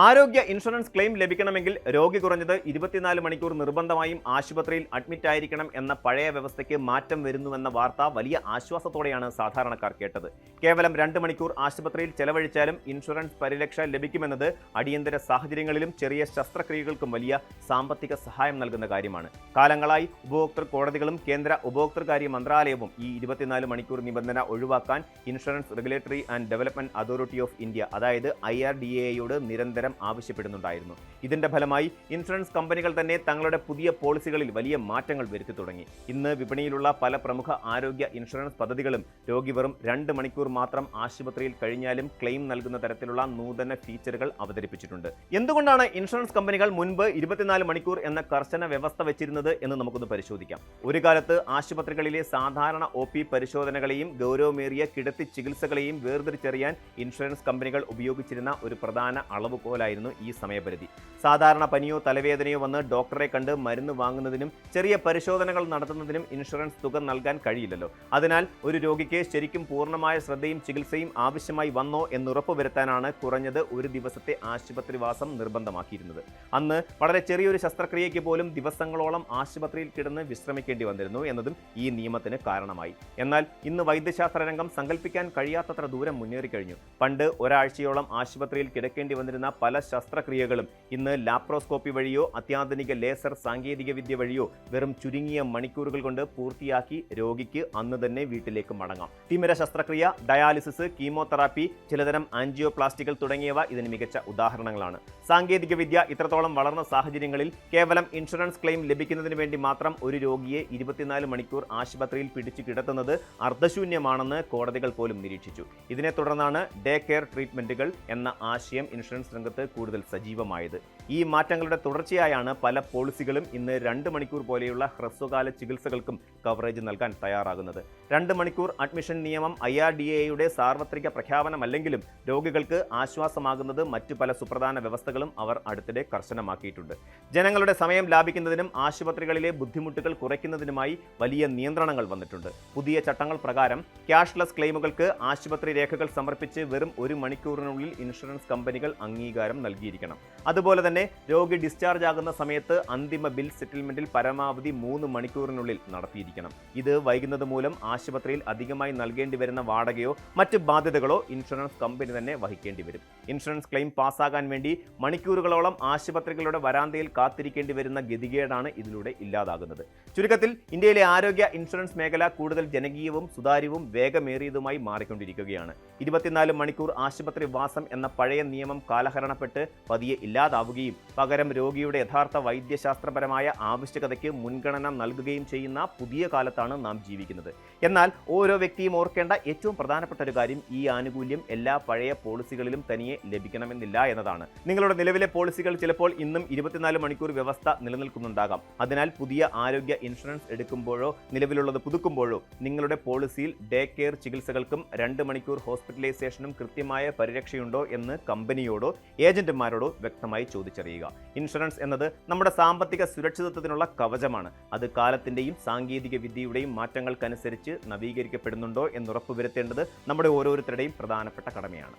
ആരോഗ്യ insurance claim ലഭിക്കണമെങ്കിൽ രോഗി കുറഞ്ഞത് 24 മണിക്കൂർ നിർബന്ധമായും ആശുപത്രിയിൽ അഡ്മിറ്റ് ആയിരിക്കണം എന്ന പഴയ വ്യവസ്ഥയ്ക്ക് മാറ്റം വരുന്നുവെന്ന വാർത്ത വലിയ ആശ്വാസത്തോടെയാണ് സാധാരണക്കാർ കേട്ടത്. കേവലം 2 മണിക്കൂർ ആശുപത്രിയിൽ ചെലവഴിച്ചാലും ഇൻഷുറൻസ് പരിരക്ഷ ലഭിക്കുമെന്നത് അടിയന്തര സാഹചര്യങ്ങളിലും ചെറിയ ശസ്ത്രക്രിയകൾക്കും വലിയ സാമ്പത്തിക സഹായം നൽകുന്ന കാര്യമാണ്. കാലങ്ങളായി ഉപഭോക്തൃ കോടതികളും കേന്ദ്ര ഉപഭോക്തൃകാര്യ മന്ത്രാലയവും ഈ 24 മണിക്കൂർ നിബന്ധന ഒഴിവാക്കാൻ insurance regulatory and development authority of India അതായത് IRDAയോട് നിരന്തരം ആവശ്യപ്പെടുന്നുണ്ടായിരുന്നു. ഇതിന്റെ ഫലമായി ഇൻഷുറൻസ് കമ്പനികൾ തന്നെ തങ്ങളുടെ പുതിയ പോളിസികളിൽ വലിയ മാറ്റങ്ങൾ വരുത്തി തുടങ്ങി. ഇന്ന് വിപണിയിലുള്ള പല പ്രമുഖ ആരോഗ്യ ഇൻഷുറൻസ് പദ്ധതികളും രോഗി വെറും 2 മണിക്കൂർ മാത്രം ആശുപത്രിയിൽ കഴിഞ്ഞാലും ക്ലെയിം നൽകുന്ന തരത്തിലുള്ള നൂതന ഫീച്ചറുകൾ അവതരിപ്പിച്ചിട്ടുണ്ട്. എന്തുകൊണ്ടാണ് ഇൻഷുറൻസ് കമ്പനികൾ മുൻപ് 24 മണിക്കൂർ എന്ന കർശന വ്യവസ്ഥ വെച്ചിരുന്നത് എന്ന് നമുക്കൊന്ന് പരിശോധിക്കാം. ഒരു കാലത്ത് ആശുപത്രികളിലെ സാധാരണ OP പരിശോധനകളെയും ഗൗരവമേറിയ കിടത്തി ചികിത്സകളെയും വേർതിരിച്ചറിയാൻ ഇൻഷുറൻസ് കമ്പനികൾ ഉപയോഗിച്ചിരുന്ന ഒരു പ്രധാന അളവുകോലായിരുന്നു ഈ സമയപരിധി. സാധാരണ പനിയോ തലവേദനയോ വന്ന് ഡോക്ടറെ കണ്ട് മരുന്ന് വാങ്ങുന്നതിനും ചെറിയ പരിശോധനകൾ നടത്തുന്നതിനും ഇൻഷുറൻസ് തുക നൽകാൻ കഴിയില്ലല്ലോ. അതിനാൽ ഒരു രോഗിക്ക് ശരിക്കും പൂർണ്ണമായ ശ്രദ്ധയും ചികിത്സയും ആവശ്യമായി വന്നോ എന്നുറപ്പുവരുത്താനാണ് കുറഞ്ഞത് ഒരു ദിവസത്തെ ആശുപത്രിവാസം നിർബന്ധമാക്കിയിരുന്നത്. അന്ന് വളരെ ചെറിയൊരു ശസ്ത്രക്രിയയ്ക്ക് പോലും ദിവസങ്ങളോളം ആശുപത്രിയിൽ കിടന്ന് വിശ്രമിക്കേണ്ടി വന്നിരുന്നു എന്നതും ഈ നിയമത്തിന് കാരണമായി. എന്നാൽ ഇന്ന് വൈദ്യശാസ്ത്ര രംഗം സങ്കല്പിക്കാൻ കഴിയാത്തത്ര ദൂരം മുന്നേറിക്കഴിഞ്ഞു. പണ്ട് ഒരാഴ്ചയോളം ആശുപത്രിയിൽ കിടക്കേണ്ടി വന്നിരുന്ന പല ശസ്ത്രക്രിയകളും ഇന്ന് ലാപ്രോസ്കോപ്പി വഴിയോ അത്യാധുനിക ലേസർ സാങ്കേതിക വിദ്യ വഴിയോ വെറും ചുരുങ്ങിയ മണിക്കൂറുകൾ കൊണ്ട് പൂർത്തിയാക്കി രോഗിക്ക് അന്ന് തന്നെ വീട്ടിലേക്ക് മടങ്ങാം. തിമിര ശസ്ത്രക്രിയ, ഡയാലിസിസ്, കീമോതെറാപ്പി, ചിലതരം ആൻജിയോപ്ലാസ്റ്റികൾ തുടങ്ങിയവ ഇതിന് മികച്ച ഉദാഹരണങ്ങളാണ്. സാങ്കേതിക വിദ്യ ഇത്രത്തോളം വളർന്ന സാഹചര്യങ്ങളിൽ കേവലം ഇൻഷുറൻസ് ക്ലെയിം ലഭിക്കുന്നതിന് വേണ്ടി മാത്രം ഒരു രോഗിയെ 24 മണിക്കൂർ ആശുപത്രിയിൽ പിടിച്ചു കിടത്തുന്നത് അർത്ഥശൂന്യമാണെന്ന് കോടതികൾ പോലും നിരീക്ഷിച്ചു. ഇതിനെ തുടർന്നാണ് ഡേ കെയർ ട്രീറ്റ്മെന്റുകൾ എന്ന ആശയം ഇൻഷുറൻസ് രംഗത്ത് കൂടുതൽ സജീവമായത്. ഈ മാറ്റങ്ങളുടെ തുടർച്ചയായാണ് പല പോളിസികളും ഇന്ന് 2 മണിക്കൂർ പോലെയുള്ള ഹ്രസ്വകാല ചികിത്സകൾക്കും കവറേജ് നൽകാൻ തയ്യാറാകുന്നത്. 2 മണിക്കൂർ അഡ്മിഷൻ നിയമം IRDAയുടെ സാർവത്രിക പ്രഖ്യാപനമല്ലെങ്കിലും രോഗികൾക്ക് ആശ്വാസമാകുന്നത് മറ്റു പല സുപ്രധാന വ്യവസ്ഥകളും അവർ അടുത്തിടെ കർശനമാക്കിയിട്ടുണ്ട്. ജനങ്ങളുടെ സമയം ലാഭിക്കുന്നതിനും ആശുപത്രികളിലെ ബുദ്ധിമുട്ടുകൾ കുറയ്ക്കുന്നതിനുമായി വലിയ നിയന്ത്രണങ്ങൾ വന്നിട്ടുണ്ട്. പുതിയ ചട്ടങ്ങൾ പ്രകാരം ക്യാഷ്ലെസ് ക്ലെയിമുകൾക്ക് ആശുപത്രി രേഖകൾ സമർപ്പിച്ച് വെറും 1 മണിക്കൂറിനുള്ളിൽ ഇൻഷുറൻസ് കമ്പനികൾ അംഗീകാരം നൽകിയിരിക്കണം. അതുപോലെ തന്നെ രോഗി ഡിസ്ചാർജ് ആകുന്ന സമയത്ത് അന്തിമ ബിൽ സെറ്റിൽമെന്റിൽ പരമാവധി 3 മണിക്കൂറിനുള്ളിൽ നടത്തിയിരിക്കണം. ഇത് വൈകുന്നത് മൂലം ആശുപത്രിയിൽ അധികമായി നൽകേണ്ടി വരുന്ന വാടകയോ മറ്റ് ബാധ്യതകളോ ഇൻഷുറൻസ് കമ്പനി തന്നെ വഹിക്കേണ്ടി വരും. ഇൻഷുറൻസ് ക്ലെയിം പാസ്സാകാൻ വേണ്ടി മണിക്കൂറുകളോളം ആശുപത്രികളുടെ വരാന്തയിൽ കാത്തിരിക്കേണ്ടി വരുന്ന ഗതികേടാണ് ഇതിലൂടെ ഇല്ലാതാകുന്നത്. ചുരുക്കത്തിൽ ഇന്ത്യയിലെ ആരോഗ്യ ഇൻഷുറൻസ് മേഖല കൂടുതൽ ജനകീയവും സുതാര്യവും വേഗമേറിയതുമായി മാറിക്കൊണ്ടിരിക്കുകയാണ്. 24 മണിക്കൂർ ആശുപത്രി വാസം എന്ന പഴയ നിയമം കാലഹരണപ്പെട്ട് പതിയെ ഇല്ലാതാവുകയും പകരം രോഗിയുടെ യഥാർത്ഥ വൈദ്യശാസ്ത്രപരമായ ആവശ്യകതയ്ക്ക് മുൻഗണന നൽകുകയും ചെയ്യുന്ന പുതിയ കാലത്താണ് നാം ജീവിക്കുന്നത്. എന്നാൽ ഓരോ വ്യക്തിയും ഓർക്കേണ്ട ഏറ്റവും പ്രധാനപ്പെട്ട ഒരു കാര്യം ഈ ആനുകൂല്യം എല്ലാ പഴയ പോളിസികളിലും തനിയെ ലഭിക്കണമെന്നില്ല എന്നതാണ്. നിങ്ങളുടെ നിലവിലെ പോളിസികൾ ചിലപ്പോൾ ഇന്നും 24 മണിക്കൂർ വ്യവസ്ഥ നിലനിൽക്കുന്നുണ്ടാകാം. അതിനാൽ പുതിയ ആരോഗ്യ ഇൻഷുറൻസ് എടുക്കുമ്പോഴോ നിലവിലുള്ളത് പുതുക്കുമ്പോഴോ നിങ്ങളുടെ പോളിസിയിൽ ഡേ കെയർ ചികിത്സകൾക്കും 2 മണിക്കൂർ ഹോസ്പിറ്റലൈസേഷനും കൃത്യമായ പരിരക്ഷയുണ്ടോ എന്ന് കമ്പനിയോടോ ഏജന്റുമാരോടോ വ്യക്തമായി ചോദിച്ചറിയുക. ഇൻഷുറൻസ് എന്നത് നമ്മുടെ സാമ്പത്തിക സുരക്ഷിതത്വത്തിനുള്ള കവചമാണ്. അത് കാലത്തിന്റെയും സാങ്കേതിക വിദ്യയുടെയും മാറ്റങ്ങൾക്കനുസരിച്ച് നവീകരിക്കപ്പെടുന്നുണ്ടോ എന്ന് ഉറപ്പുവരുത്തേണ്ടത് നമ്മുടെ ഓരോരുത്തരുടെയും പ്രധാനപ്പെട്ട കടമയാണ്.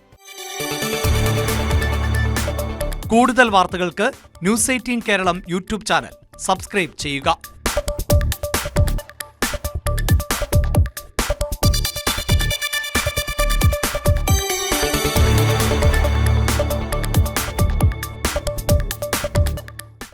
കൂടുതൽ വാർത്തകൾക്ക് news 18 Keralam YouTube channel subscribe ചെയ്യുക.